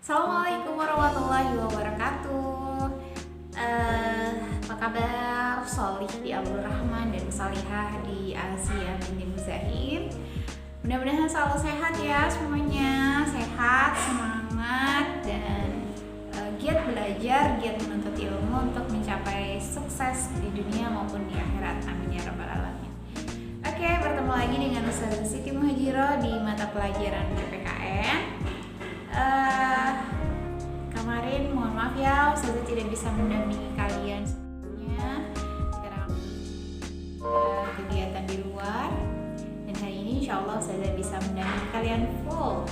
Assalamualaikum warahmatullahi wabarakatuh. Apa kabar? Solih di Abdul Rahman dan Salihah di Asia binti Muzahim. Mudah-mudahan selalu sehat ya semuanya, sehat, semangat dan giat belajar, giat menuntut ilmu untuk mencapai sukses di dunia maupun di akhirat. Amin ya rabbal alamin. Oke, bertemu lagi dengan Ustazah Siti Muhajirah di mata pelajaran PPKN. Kemarin mohon maaf ya, Ustazah tidak bisa mendampingi kalian semuanya karena kegiatan di luar. Dan hari ini insya Allah Ustazah bisa mendampingi kalian full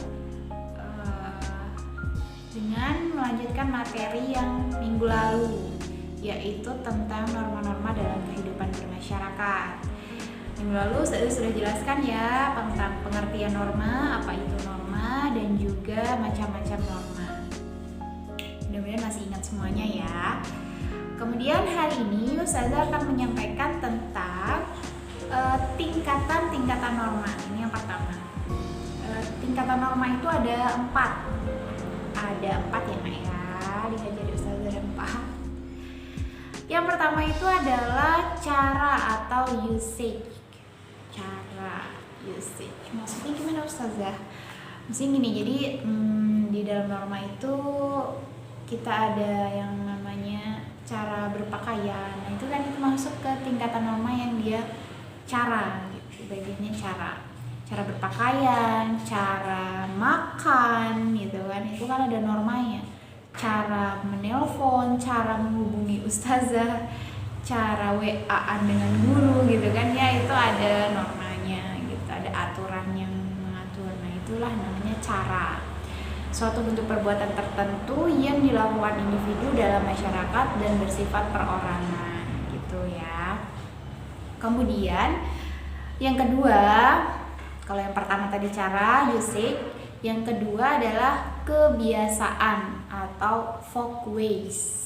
dengan melanjutkan materi yang minggu lalu, yaitu tentang norma-norma dalam kehidupan bermasyarakat. Minggu lalu saya sudah jelaskan ya tentang pengertian norma, apa itu norma, dan juga macam-macam norma. Mudah-mudahan masih ingat semuanya ya. Kemudian hari ini Ustazah akan menyampaikan tentang tingkatan-tingkatan norma. Ini yang pertama. Tingkatan norma itu ada 4. Ada 4 ya Mak ya. Diajari Ustazah ada 4. Yang pertama itu adalah cara atau usage. Maksudnya gimana Ustazah? Maksudnya gini, jadi di dalam norma itu kita ada yang namanya cara berpakaian. Nah itu kan itu masuk ke tingkatan norma yang dia cara gitu, bagiannya cara berpakaian, cara makan gitu kan, itu kan ada normanya. Cara menelpon, cara menghubungi ustazah, cara WA-an dengan guru gitu kan ya, itu ada normanya gitu, ada aturan yang mengatur. Nah itulah namanya cara, suatu bentuk perbuatan tertentu yang dilakukan individu dalam masyarakat dan bersifat perorangan gitu ya. Kemudian yang kedua, kalau yang pertama tadi cara usage, yang kedua adalah kebiasaan atau folkways.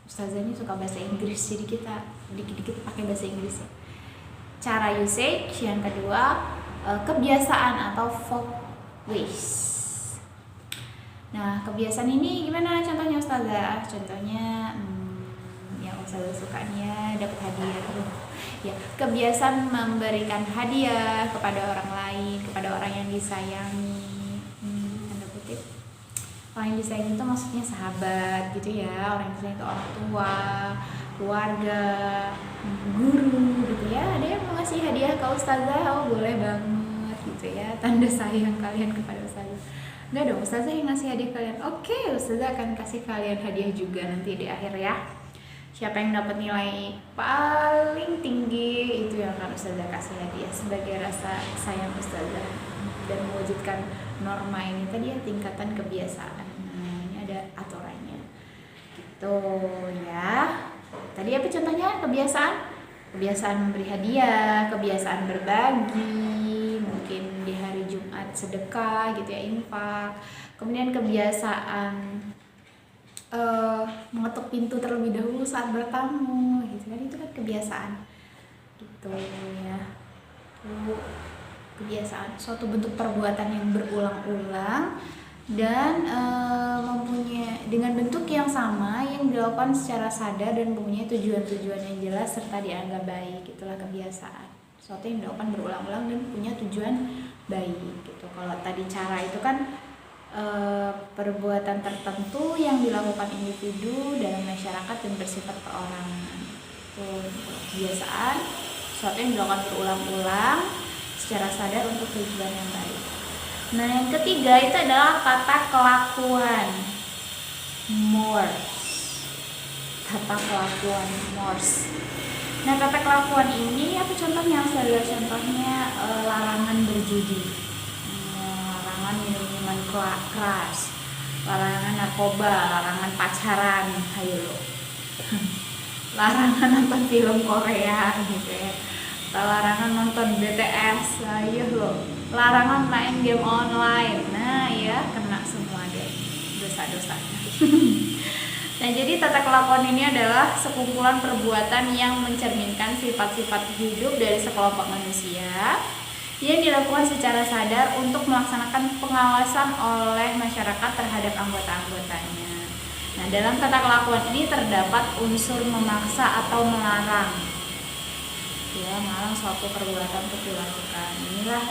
Ustazah ini suka bahasa Inggris, jadi kita dikit-dikit pakai bahasa Inggris ya. Cara usage, yang kedua kebiasaan atau folkways. Nah, kebiasaan ini gimana contohnya Ustazah? Contohnya yang Ustazah suka nih ya, dapat hadiah tuh. Ya, kebiasaan memberikan hadiah kepada orang lain, kepada orang yang disayangi. Tanda kutip. Orang yang disayangi itu maksudnya sahabat gitu ya, orang yang disayangi itu orang tua, keluarga, guru gitu ya. Ada yang mau ngasih hadiah ke Ustazah, oh boleh banget gitu ya, tanda sayang kalian kepada Ustazah. Enggak dong, Ustazah yang ngasih hadiah kalian. Oke, Ustazah akan kasih kalian hadiah juga nanti di akhir ya. Siapa yang dapat nilai paling tinggi itu yang akan Ustazah kasih hadiah sebagai rasa sayang Ustazah dan mewujudkan norma ini tadi ya, tingkatan kebiasaan. Nah, ini ada aturannya gitu ya. Tadi apa contohnya? Kebiasaan memberi hadiah, kebiasaan berbagi, mungkin di hari Jumat sedekah gitu ya, infak. Kemudian kebiasaan mengetuk pintu terlebih dahulu saat bertamu gitu kan, itu kan kebiasaan gitu ya. Itu kebiasaan, suatu bentuk perbuatan yang berulang-ulang dan mempunyai dengan bentuk yang sama yang dilakukan secara sadar dan mempunyai tujuan-tujuan yang jelas serta dianggap baik. Itulah kebiasaan, suatu yang dilakukan berulang-ulang dan punya tujuan baik gitu. Kalau tadi cara itu kan perbuatan tertentu yang dilakukan individu dalam masyarakat dan bersifat perorangan. Kebiasaan, suatu yang dilakukan berulang-ulang secara sadar untuk tujuan yang baik. Nah yang ketiga itu adalah tata kelakuan, mores. Nah tata kelakuan ini apa contohnya? Contohnya larangan berjudi, larangan minum-minuman keras, larangan narkoba, larangan pacaran, ayo lo. Larangan nonton film Korea gitu ya, larangan nonton BTS, ayo lo. Larangan main game online, nah ya kena semua deh dosa-dosanya. Nah jadi tata kelakuan ini adalah sekumpulan perbuatan yang mencerminkan sifat-sifat hidup dari sekelompok manusia yang dilakukan secara sadar untuk melaksanakan pengawasan oleh masyarakat terhadap anggota-anggotanya. Nah, dalam tata kelakuan ini terdapat unsur memaksa atau melarang. Ya, melarang suatu perbuatan untuk dilakukan. Inilah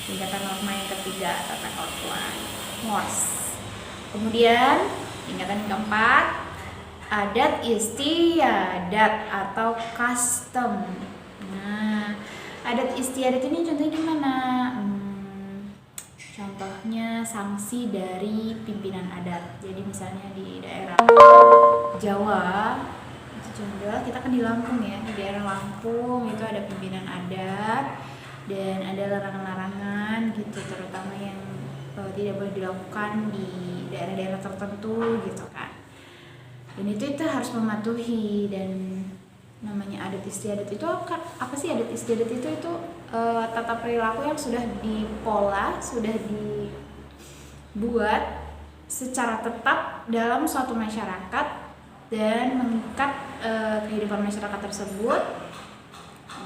tingkatan norma yang ketiga, tata kelakuan MORS. Kemudian tingkatan keempat, adat istiadat atau custom. Nah, adat istiadat ini contohnya gimana? Contohnya sanksi dari pimpinan adat. Jadi misalnya di daerah Jawa, kita kan di Lampung ya, di daerah Lampung itu ada pimpinan adat dan ada larangan-larangan gitu, terutama yang tidak boleh dilakukan di daerah-daerah tertentu gitu kan. Dan itu harus mematuhi. Dan namanya adat istiadat itu apa sih? Adat istiadat itu tata perilaku yang sudah dipola, sudah dibuat secara tetap dalam suatu masyarakat dan mengikat kehidupan masyarakat tersebut,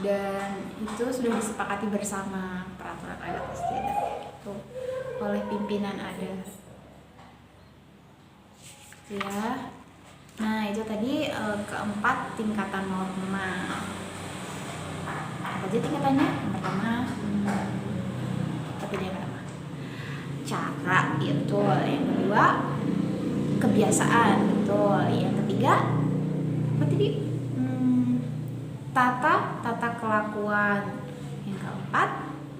dan itu sudah disepakati bersama peraturan adat istiadat itu oleh pimpinan adat ya. Nah, itu tadi keempat tingkatan norma. Apa aja tingkatannya? Yang pertama, cara, itu. Yang kedua, kebiasaan, betul. Yang ketiga, apa tadi? Tata kelakuan. Yang keempat,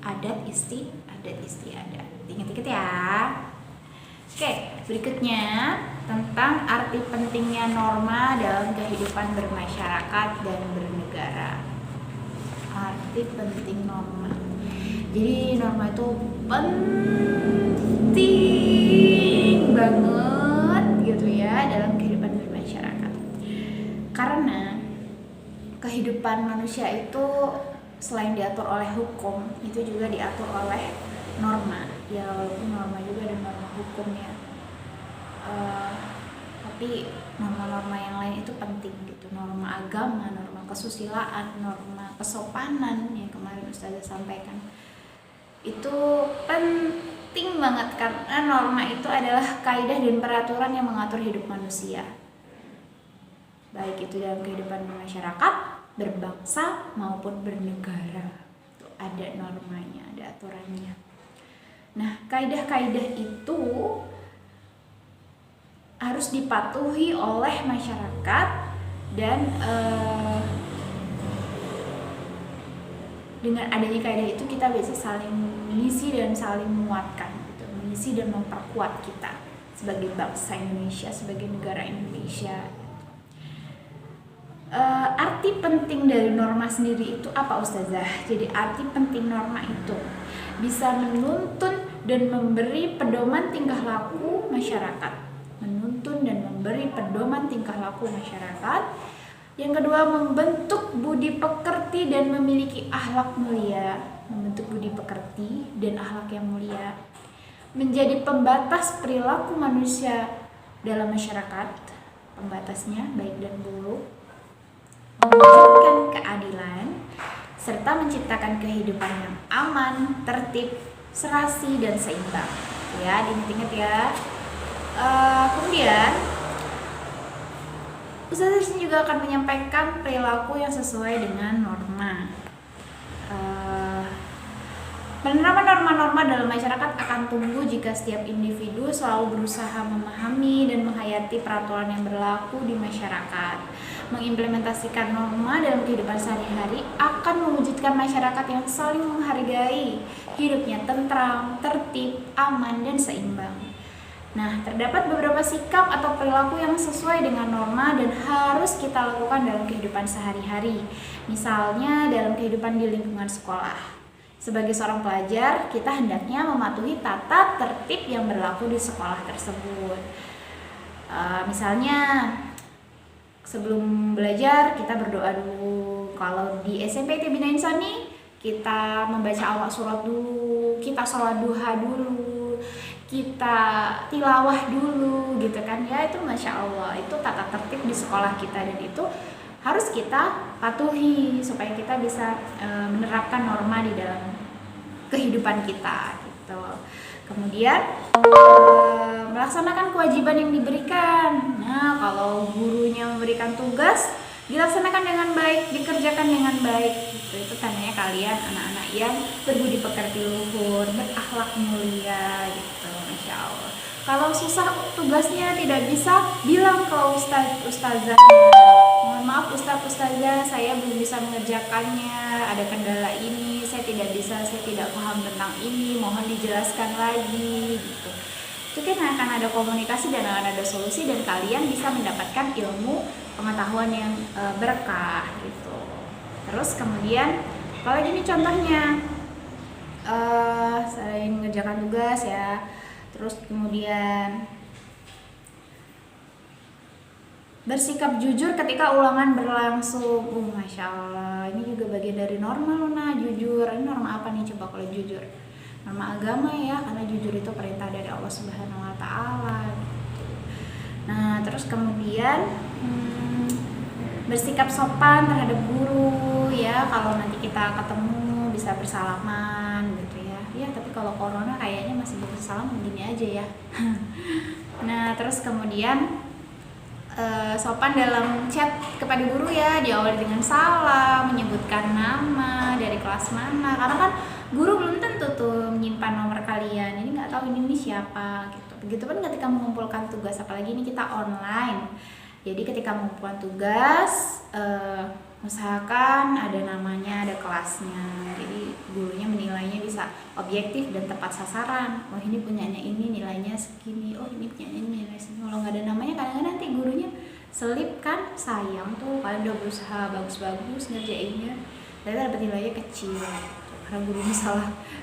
adat istiadat. Ingat-ingat ya. Oke, berikutnya tentang arti pentingnya norma dalam kehidupan bermasyarakat dan bernegara. Arti penting norma. Jadi norma itu penting banget gitu ya dalam kehidupan bermasyarakat. Karena kehidupan manusia itu selain diatur oleh hukum, itu juga diatur oleh norma. Ya, walaupun norma juga ada norma hukumnya, tapi norma-norma yang lain itu penting gitu. Norma agama, norma kesusilaan, norma kesopanan yang kemarin Ustazah sampaikan itu penting banget, karena norma itu adalah kaidah dan peraturan yang mengatur hidup manusia, baik itu dalam kehidupan masyarakat, berbangsa maupun bernegara. Itu ada normanya, ada aturannya. Nah, kaidah-kaidah itu harus dipatuhi oleh masyarakat, dan dengan adanya kaidah itu kita bisa saling mengisi dan saling menguatkan gitu, mengisi dan memperkuat kita sebagai bangsa Indonesia, sebagai negara Indonesia. Arti penting dari norma sendiri itu apa, Ustazah? Jadi arti penting norma itu bisa menuntun dan memberi pedoman tingkah laku masyarakat. Menuntun dan memberi pedoman tingkah laku masyarakat. Yang kedua, membentuk budi pekerti dan memiliki akhlak mulia. Membentuk budi pekerti dan akhlak yang mulia. Menjadi pembatas perilaku manusia dalam masyarakat. Pembatasnya baik dan buruk. Mewujudkan keadilan serta menciptakan kehidupan yang aman, tertib, serasi dan seimbang. Ya, diingat-ingat ya. Kemudian Ustazah disini juga akan menyampaikan perilaku yang sesuai dengan norma. Penerapan norma-norma dalam masyarakat akan tumbuh jika setiap individu selalu berusaha memahami dan menghayati peraturan yang berlaku di masyarakat. Mengimplementasikan norma dalam kehidupan sehari-hari akan mewujudkan masyarakat yang saling menghargai, hidupnya tentram, tertib, aman, dan seimbang. Nah, terdapat beberapa sikap atau perilaku yang sesuai dengan norma dan harus kita lakukan dalam kehidupan sehari-hari. Misalnya dalam kehidupan di lingkungan sekolah. Sebagai seorang pelajar, kita hendaknya mematuhi tata tertib yang berlaku di sekolah tersebut. Misalnya, sebelum belajar kita berdoa dulu. Kalau di SMP Tibina Insani, kita membaca al-surat dulu, kita sholat duha dulu, kita tilawah dulu gitu kan ya. Itu Masya Allah, itu tata tertib di sekolah kita, dan itu harus kita patuhi supaya kita bisa menerapkan norma di dalam kehidupan kita gitu. Kemudian melaksanakan kewajiban yang diberikan. Nah, kalau gurunya memberikan tugas, dilaksanakan dengan baik, dikerjakan dengan baik gitu. Itu tandanya kalian anak-anak yang berbudi pekerti luhur, berakhlak mulia gitu. Masya Allah. Kalau susah tugasnya tidak bisa, bilang ke ustazah, mohon maaf ustazah, saya belum bisa mengerjakannya, ada kendala ini, saya tidak bisa, saya tidak paham tentang ini, mohon dijelaskan lagi gitu. Itu kan akan ada komunikasi dan akan ada solusi, dan kalian bisa mendapatkan ilmu pengetahuan yang berkah gitu. Terus kemudian apalagi ini contohnya, selain mengerjakan tugas ya, terus kemudian bersikap jujur ketika ulangan berlangsung. Masya Allah, ini juga bagian dari norma Luna, jujur. Ini norma apa nih coba kalau jujur? Norma agama ya, karena jujur itu perintah dari Allah Subhanahu wa Ta'ala. Nah, terus kemudian bersikap sopan terhadap guru ya. Kalau nanti kita ketemu bisa bersalaman gitu ya. Ya, tapi kalau corona kayaknya masih bersalam begini aja ya. Nah, terus kemudian sopan dalam chat kepada guru ya, diawali dengan salam, menyebutkan nama, dari kelas mana, karena kan guru belum tentu tuh menyimpan nomor kalian, ini nggak tahu ini siapa gitu. Begitupun ketika mengumpulkan tugas, apalagi ini kita online, jadi ketika mengumpulkan tugas usahakan ada namanya, ada kelasnya, jadi gurunya menilainya bisa objektif dan tepat sasaran. Oh, ini punyanya ini nilainya segini, oh ini punyanya ini nilai segini. Kalau nggak ada namanya, kadang-kadang nanti gurunya selip kan, sayang tuh kalian udah berusaha bagus-bagus ngerjainnya, tapi dapat nilainya kecil karena gurunya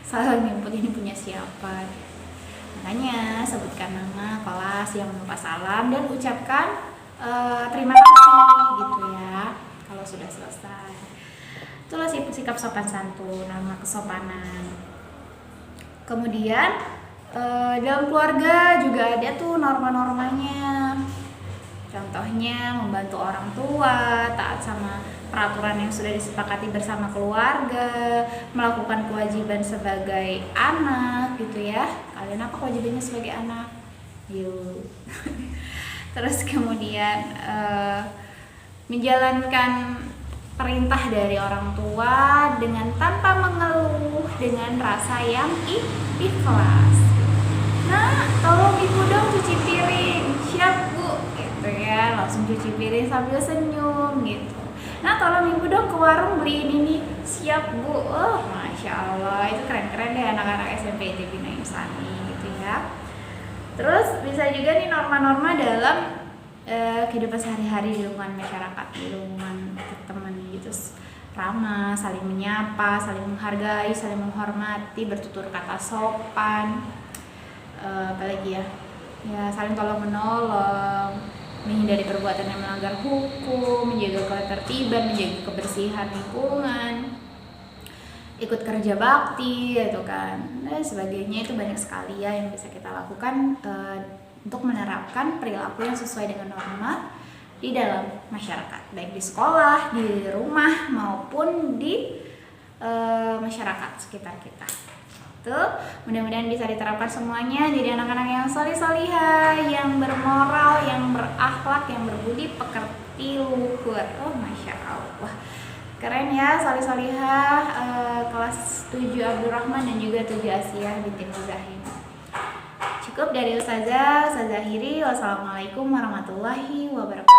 salah nyebut ini punya siapa. Makanya sebutkan nama, kelas, yang lupa salam, dan ucapkan terima kasih gitu ya kalau sudah selesai. Itulah sikap sopan santun, nama kesopanan. Kemudian dalam keluarga juga ada tuh norma-normanya. Contohnya membantu orang tua, taat sama peraturan yang sudah disepakati bersama keluarga, melakukan kewajiban sebagai anak gitu ya. Kalian apa kewajibannya sebagai anak? Yuk. Terus kemudian menjalankan perintah dari orang tua dengan tanpa mengeluh, dengan rasa yang ikhlas. Nah, tolong ibu dong cuci piring. Siap bu, gitu ya, langsung cuci piring sambil senyum gitu. Nah, tolong ibu dong ke warung beli ini. Siap bu. Oh, Masya Allah, itu keren-keren deh anak-anak SMP ITB Naim Sani gitu ya. Terus bisa juga nih norma-norma dalam kehidupan sehari-hari di lingkungan masyarakat, di lingkungan teman gitu. Ramah, saling menyapa, saling menghargai, saling menghormati, bertutur kata sopan. Apalagi ya, saling tolong menolong, menghindari perbuatan yang melanggar hukum, menjaga ketertiban, menjaga kebersihan lingkungan, ikut kerja bakti gitu kan, dan sebagainya. Itu banyak sekali ya yang bisa kita lakukan untuk menerapkan perilaku yang sesuai dengan norma di dalam masyarakat, baik di sekolah, di rumah, maupun di masyarakat sekitar kita. Tuh, mudah-mudahan bisa diterapkan semuanya, jadi anak-anak yang solih-solihah, yang bermoral, yang berakhlak, yang berbudi pekerti luhur. Oh, Masya Allah, keren ya, solih-solihah, kelas 7 Abdurrahman dan juga 7 Asia binti Muzahim. Cukup dari Ustazah Hiri. Wassalamualaikum warahmatullahi wabarakatuh.